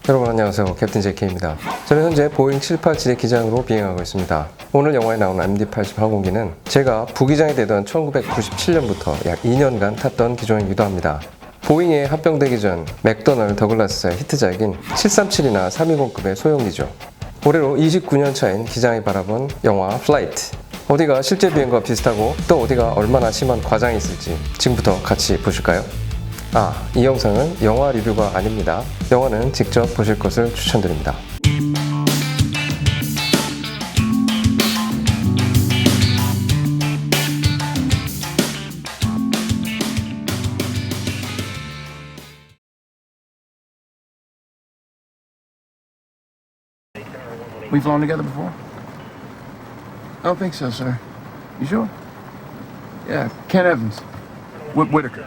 여러분 안녕하세요. 캡틴 JK입니다. 저는 현재 보잉 787의 기장으로 비행하고 있습니다. 오늘 영화에 나오는 MD-80 항공기는 제가 부기장이 되던 1997년부터 약 2년간 탔던 기종이기도 합니다. 보잉에 합병되기 전 맥도널 더글라스의 히트작인 737이나 320급의 소형기죠. 올해로 29년 차인 기장이 바라본 영화 플라이트. 어디가 실제 비행과 비슷하고 또 어디가 얼마나 심한 과장이 있을지 지금부터 같이 보실까요? 이 영상은 영화 리뷰가 아닙니다. 영화는 직접 보실 것을 추천드립니다. We've flown together before? I don't think so, sir. You sure? Yeah, Ken Evans. Whitaker.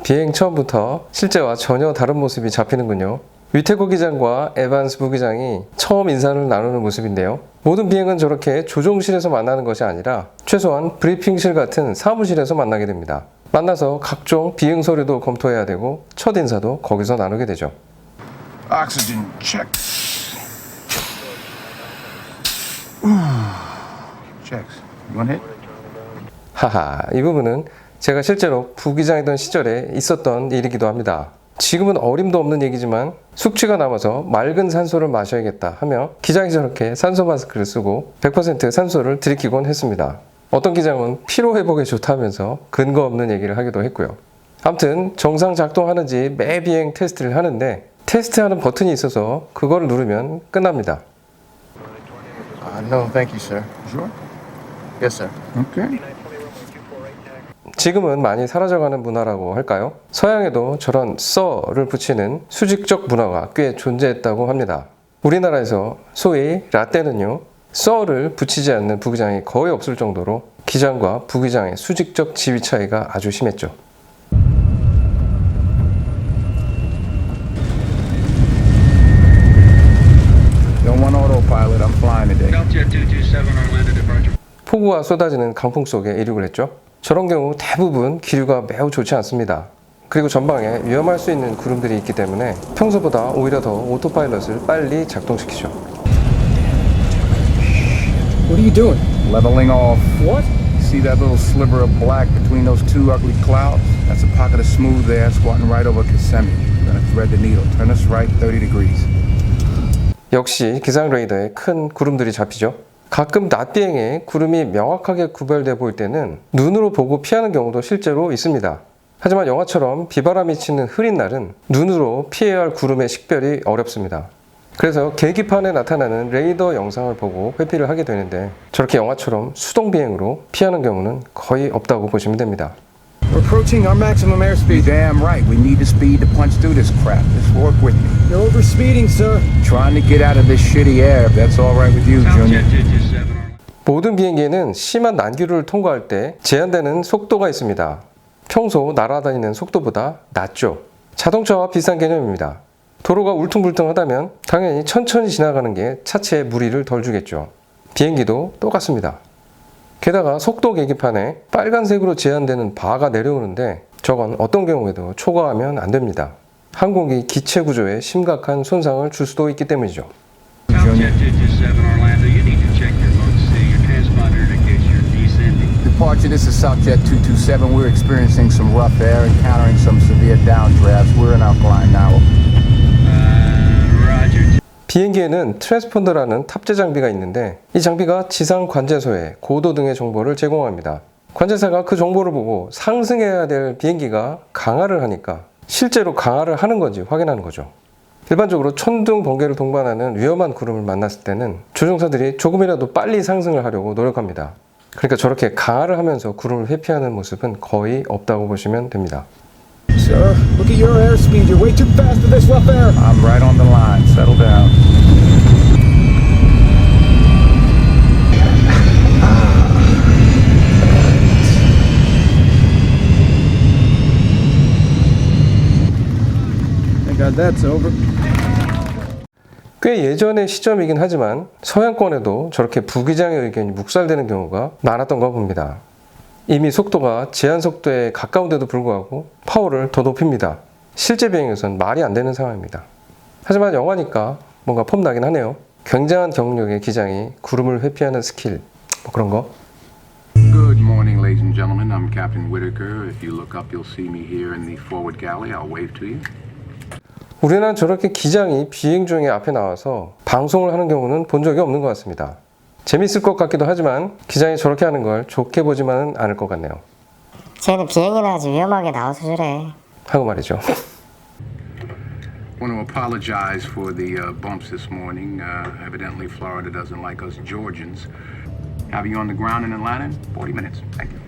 비행 처음부터 실제와 전혀 다른 모습이 잡히는군요. 위테고 기장과 에반스 부기장이 처음 인사를 나누는 모습인데요. 모든 비행은 저렇게 조종실에서 만나는 것이 아니라 최소한 브리핑실 같은 사무실에서 만나게 됩니다. 만나서 각종 비행 서류도 검토해야 되고 첫 인사도 거기서 나누게 되죠. Oxygen check. Checks. You want hit? 이 부분은 제가 실제로 부기장이던 시절에 있었던 일이기도 합니다. 지금은 어림도 없는 얘기지만 숙취가 남아서 맑은 산소를 마셔야겠다 하며 기장이 저렇게 산소 마스크를 쓰고 100% 산소를 들이키곤 했습니다. 어떤 기장은 피로 회복에 좋다면서 근거 없는 얘기를 하기도 했고요. 아무튼 정상 작동하는지 매 비행 테스트를 하는데 테스트하는 버튼이 있어서 그걸 누르면 끝납니다. No, thank you, sir. Sure? Yes, sir. Okay. 지금은 많이 사라져가는 문화라고 할까요? 서양에도 저런 써를 붙이는 수직적 문화가 꽤 존재했다고 합니다. 우리나라에서 소위 라떼는요, 써를 붙이지 않는 부기장이 거의 없을 정도로 기장과 부기장의 수직적 지위 차이가 아주 심했죠. Don't want autopilot. I'm flying today. 폭우가 쏟아지는 강풍 속에 이륙을 했죠. 저런 경우 대부분 기류가 매우 좋지 않습니다. 그리고 전방에 위험할 수 있는 구름들이 있기 때문에 평소보다 오히려 더 오토파일럿을 빨리 작동시키죠. What are you doing? Leveling off. What? See that little sliver of black between those two ugly clouds? That's a pocket of smooth air squatting right over Kissimmee. We're gonna thread the needle. Turn us right 30 degrees. 역시 기상 레이더에 큰 구름들이 잡히죠. 가끔 낮 비행에 구름이 명확하게 구별돼 보일 때는 눈으로 보고 피하는 경우도 실제로 있습니다. 하지만 영화처럼 비바람이 치는 흐린 날은 눈으로 피해야 할 구름의 식별이 어렵습니다. 그래서 계기판에 나타나는 레이더 영상을 보고 회피를 하게 되는데 저렇게 영화처럼 수동 비행으로 피하는 경우는 거의 없다고 보시면 됩니다. We're approaching our maximum airspeed. Damn right. We need the speed to punch through this crap. Just work with me. You're overspeeding, sir. Trying to get out of this shitty air, if that's all right with you, Junior. 모든 비행기에는 심한 난기류를 통과할 때 제한되는 속도가 있습니다. 평소 날아다니는 속도보다 낮죠. 자동차와 비슷한 개념입니다. 도로가 울퉁불퉁하다면 당연히 천천히 지나가는 게 차체에 무리를 덜 주겠죠. 비행기도 똑같습니다. 게다가 속도 계기판에 빨간색으로 제한되는 바가 내려오는데 저건 어떤 경우에도 초과하면 안 됩니다. 항공기 기체 구조에 심각한 손상을 줄 수도 있기 때문이죠. Departure, this is Southjet 227. We're experiencing some rough air, encountering some severe downdrafts. We're in our climb now. 비행기에는 트랜스폰더라는 탑재 장비가 있는데 이 장비가 지상 관제소에 고도 등의 정보를 제공합니다. 관제사가 그 정보를 보고 상승해야 될 비행기가 강하를 하니까 실제로 강하를 하는 건지 확인하는 거죠. 일반적으로 천둥, 번개를 동반하는 위험한 구름을 만났을 때는 조종사들이 조금이라도 빨리 상승을 하려고 노력합니다. 그러니까 저렇게 강하를 하면서 구름을 회피하는 모습은 거의 없다고 보시면 됩니다. Sir, look at your airspeed. You're way too fast for this rough air. I'm right on the line. Settle down. Thank God that's over. 꽤 예전의 시점이긴 하지만 서양권에도 저렇게 부기장의 의견이 묵살되는 경우가 많았던 거 봅니다. 이미 속도가 제한 속도에 가까운데도 불구하고 파워를 더 높입니다. 실제 비행에선 말이 안 되는 상황입니다. 하지만 영화니까 뭔가 폼나긴 하네요. 굉장한 경력의 기장이 구름을 회피하는 스킬, 뭐 그런 거. Good morning, ladies and gentlemen. I'm Captain Whitaker. If you look up, you'll see me here in the forward galley. I'll wave to you. 우리나라는 저렇게 기장이 비행 중에 앞에 나와서 방송을 하는 경우는 본 적이 없는 것 같습니다. 재밌을 것 같기도 하지만 기장이 저렇게 하는 걸 좋게 보지만은 않을 것 같네요. 쟤는 비행이나 하지 위험하게 나와서 저래. 하고 말이죠. Want to apologize for the bumps this morning. Evidently, Florida doesn't like us Georgians. Have you on the ground in Atlanta? 40 minutes. Thank you.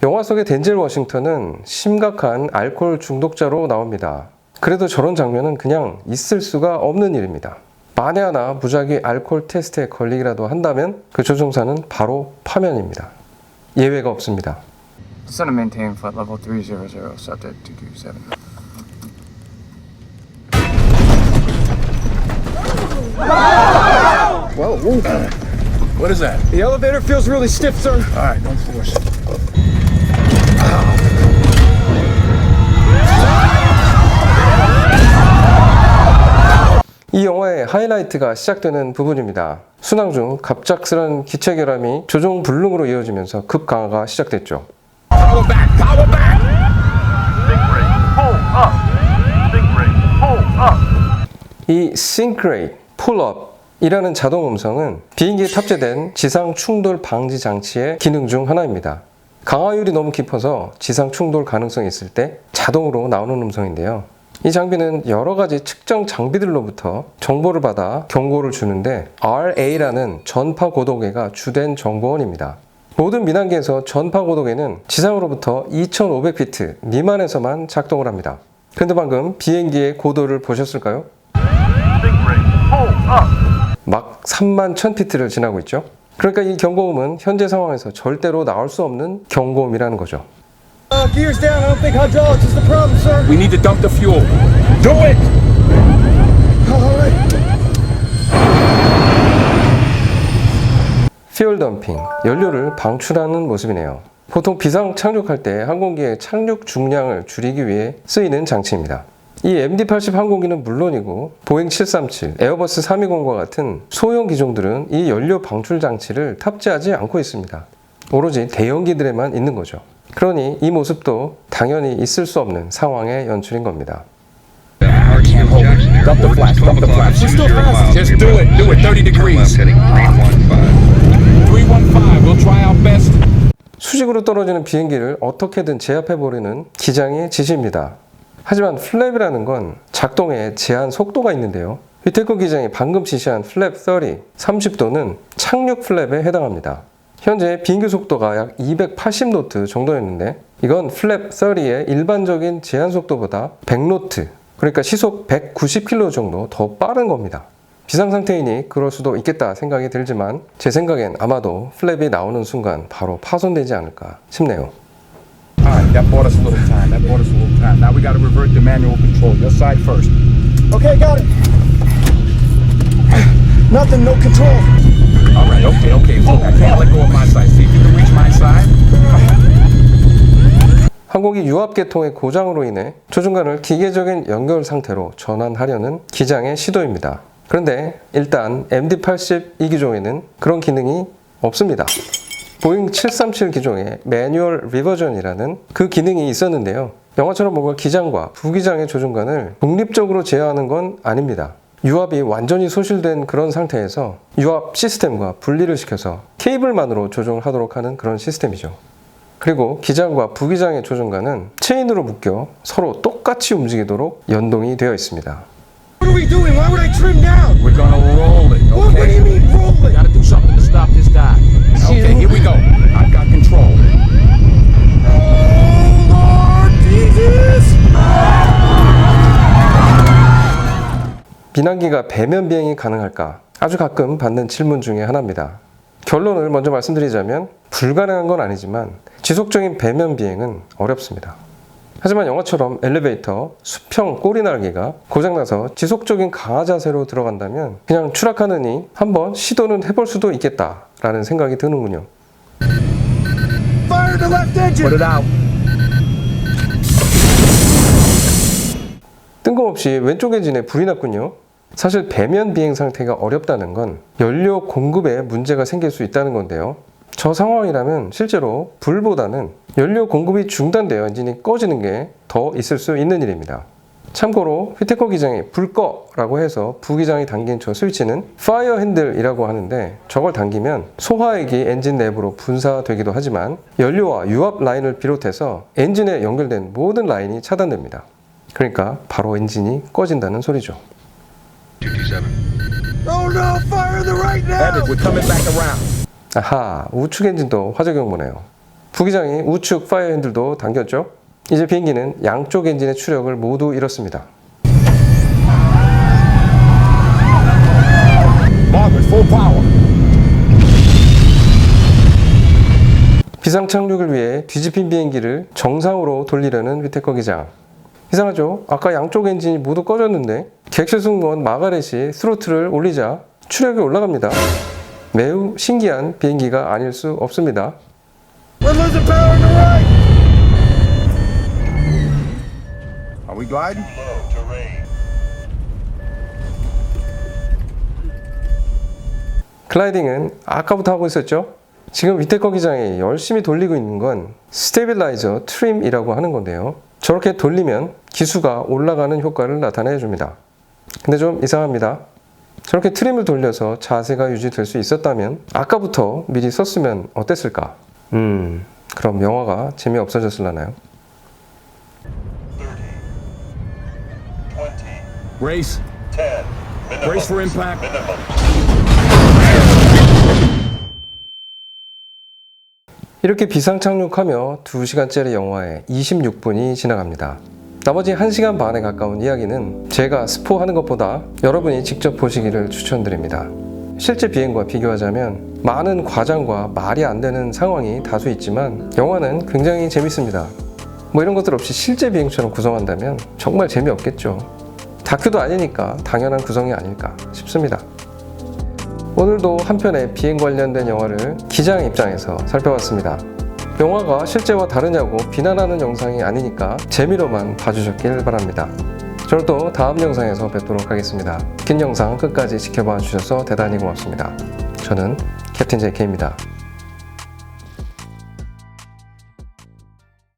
영화 속의 덴젤 워싱턴은 심각한 알코올 중독자로 나옵니다. 그래도 저런 장면은 그냥 있을 수가 없는 일입니다. 만에 하나 무작위 알코올 테스트에 걸리기라도 한다면 그 조종사는 바로 파면입니다. 예외가 없습니다. Descend and maintain flight level 300, subject 227. Whoa, whoa. What is that? The elevator feels really stiff, sir. All right, don't force it. 이 영화의 하이라이트가 시작되는 부분입니다. 순항 중 갑작스런 기체 결함이 조종 불능으로 이어지면서 급강하가 시작됐죠. Power back! Power back! 이 Synchrate Pull Up 이라는 자동 음성은 비행기에 탑재된 지상 충돌 방지 장치의 기능 중 하나입니다. 강화율이 너무 깊어서 지상 충돌 가능성이 있을 때 자동으로 나오는 음성인데요. 이 장비는 여러 가지 측정 장비들로부터 정보를 받아 경고를 주는데 RA라는 전파 고도계가 주된 정보원입니다. 모든 민항기에서 전파 고도계는 지상으로부터 2500피트 미만에서만 작동을 합니다. 그런데 방금 비행기의 고도를 보셨을까요? 막 3만 1000피트를 지나고 있죠. 그러니까 이 경고음은 현재 상황에서 절대로 나올 수 없는 경고음이라는 거죠. Gears down. I don't think hydraulics is the problem, sir. We need to dump the fuel. Do it! All right. 퓨얼 덤핑, 연료를 방출하는 모습이네요. 보통 비상 착륙할 때 항공기의 착륙 중량을 줄이기 위해 쓰이는 장치입니다. 이 MD-80 항공기는 물론이고 보잉 737, 에어버스 320과 같은 소형 기종들은 이 연료 방출 장치를 탑재하지 않고 있습니다. 오로지 대형기들에만 있는 거죠. 그러니 이 모습도 당연히 있을 수 없는 상황의 연출인 겁니다. Dump the flaps, dump the flaps. Just do it. Do it. 30 degrees. 315. We'll try our best. 수직으로 떨어지는 비행기를 어떻게든 제압해버리는 기장의 지시입니다. 하지만 플랩이라는 건 작동에 제한 속도가 있는데요. 위테커 기장이 방금 지시한 플랩 30도는 착륙 플랩에 해당합니다. 현재 비행기 속도가 약 280노트 정도였는데 이건 플랩 30의 일반적인 제한 속도보다 100노트, 그러니까 시속 190km 정도 더 빠른 겁니다. 비상상태이니 그럴 수도 있겠다 생각이 들지만 제 생각엔 아마도 플랩이 나오는 순간 바로 파손되지 않을까 싶네요. All right, that bought us a little time. Now we got to revert to manual control. Your side first. Okay, got it. Nothing, no control. All right, okay. Look, I can't let go of my side. See if you can reach my side. 항공기 유압 계통의 고장으로 인해 조종관을 기계적인 연결 상태로 전환하려는 기장의 시도입니다. 그런데 일단 MD-80 이 기종에는 그런 기능이 없습니다. 보잉 737 기종의 매뉴얼 리버전이라는 그 기능이 있었는데요. 영화처럼 뭔가 기장과 부기장의 조종관을 독립적으로 제어하는 건 아닙니다. 유압이 완전히 소실된 그런 상태에서 유압 시스템과 분리를 시켜서 케이블만으로 조종을 하도록 하는 그런 시스템이죠. 그리고 기장과 부기장의 조종관은 체인으로 묶여 서로 똑같이 움직이도록 연동이 되어 있습니다. What are we doing? Why would I trim down? We're gonna roll it, What do you okay? mean roll it? Gotta do something to stop this dive. Okay, here we go. I've got control. Oh, Lord Jesus! 민항기가 배면 비행이 가능할까? 아주 가끔 받는 질문 중에 하나입니다. 결론을 먼저 말씀드리자면 불가능한 건 아니지만 지속적인 배면 비행은 어렵습니다. 하지만 영화처럼 엘리베이터, 수평 꼬리 날개가 고장나서 지속적인 강화 자세로 들어간다면 그냥 추락하느니 한번 시도는 해볼 수도 있겠다라는 생각이 드는군요. Fire the left engine! Put it out. 뜬금없이 왼쪽 엔진에 불이 났군요. 사실 배면 비행 상태가 어렵다는 건 연료 공급에 문제가 생길 수 있다는 건데요. 저 상황이라면 실제로 불보다는 연료 공급이 중단되어 엔진이 꺼지는 게 더 있을 수 있는 일입니다. 참고로 휘테커 기장이 불 꺼라고 해서 부기장이 당긴 저 스위치는 파이어 핸들이라고 하는데, 저걸 당기면 소화액이 엔진 내부로 분사되기도 하지만 연료와 유압 라인을 비롯해서 엔진에 연결된 모든 라인이 차단됩니다. 그러니까 바로 엔진이 꺼진다는 소리죠. Epic, we're coming back around. 아하, 우측 엔진도 화재경 보네요. 부기장이 우측 파이어 핸들도 당겼죠. 이제 비행기는 양쪽 엔진의 추력을 모두 잃었습니다. Margaret, full power. 비상 착륙을 위해 뒤집힌 비행기를 정상으로 돌리려는 휘테커 기장. 이상하죠? 아까 양쪽 엔진이 모두 꺼졌는데 객실 승무원 마가렛이 스로틀을 올리자 추력이 올라갑니다. 매우 신기한 비행기가 아닐 수 없습니다. We're losing power on the right. Are we gliding? 글라이딩은 아까부터 하고 있었죠? 지금 휘테커 기장이 열심히 돌리고 있는 건 스테빌라이저 트림이라고 하는 건데요. 저렇게 돌리면 기수가 올라가는 효과를 나타내 줍니다. 근데 좀 이상합니다. 저렇게 트림을 돌려서 자세가 유지될 수 있었다면 아까부터 미리 썼으면 어땠을까? 그럼 영화가 재미없어졌을라나요? Brace. Brace for impact. 이렇게 비상 착륙하며 2시간짜리 영화에 26분이 지나갑니다. 나머지 1시간 반에 가까운 이야기는 제가 스포하는 것보다 여러분이 직접 보시기를 추천드립니다. 실제 비행과 비교하자면 많은 과장과 말이 안 되는 상황이 다수 있지만 영화는 굉장히 재밌습니다. 뭐 이런 것들 없이 실제 비행처럼 구성한다면 정말 재미없겠죠. 다큐도 아니니까 당연한 구성이 아닐까 싶습니다. 오늘도 한 편의 비행 관련된 영화를 기장 입장에서 살펴봤습니다. 영화가 실제와 다르냐고 비난하는 영상이 아니니까 재미로만 봐주셨길 바랍니다. 저는 또 다음 영상에서 뵙도록 하겠습니다. 긴 영상 끝까지 지켜봐 주셔서 대단히 고맙습니다. 저는 캡틴 JK입니다.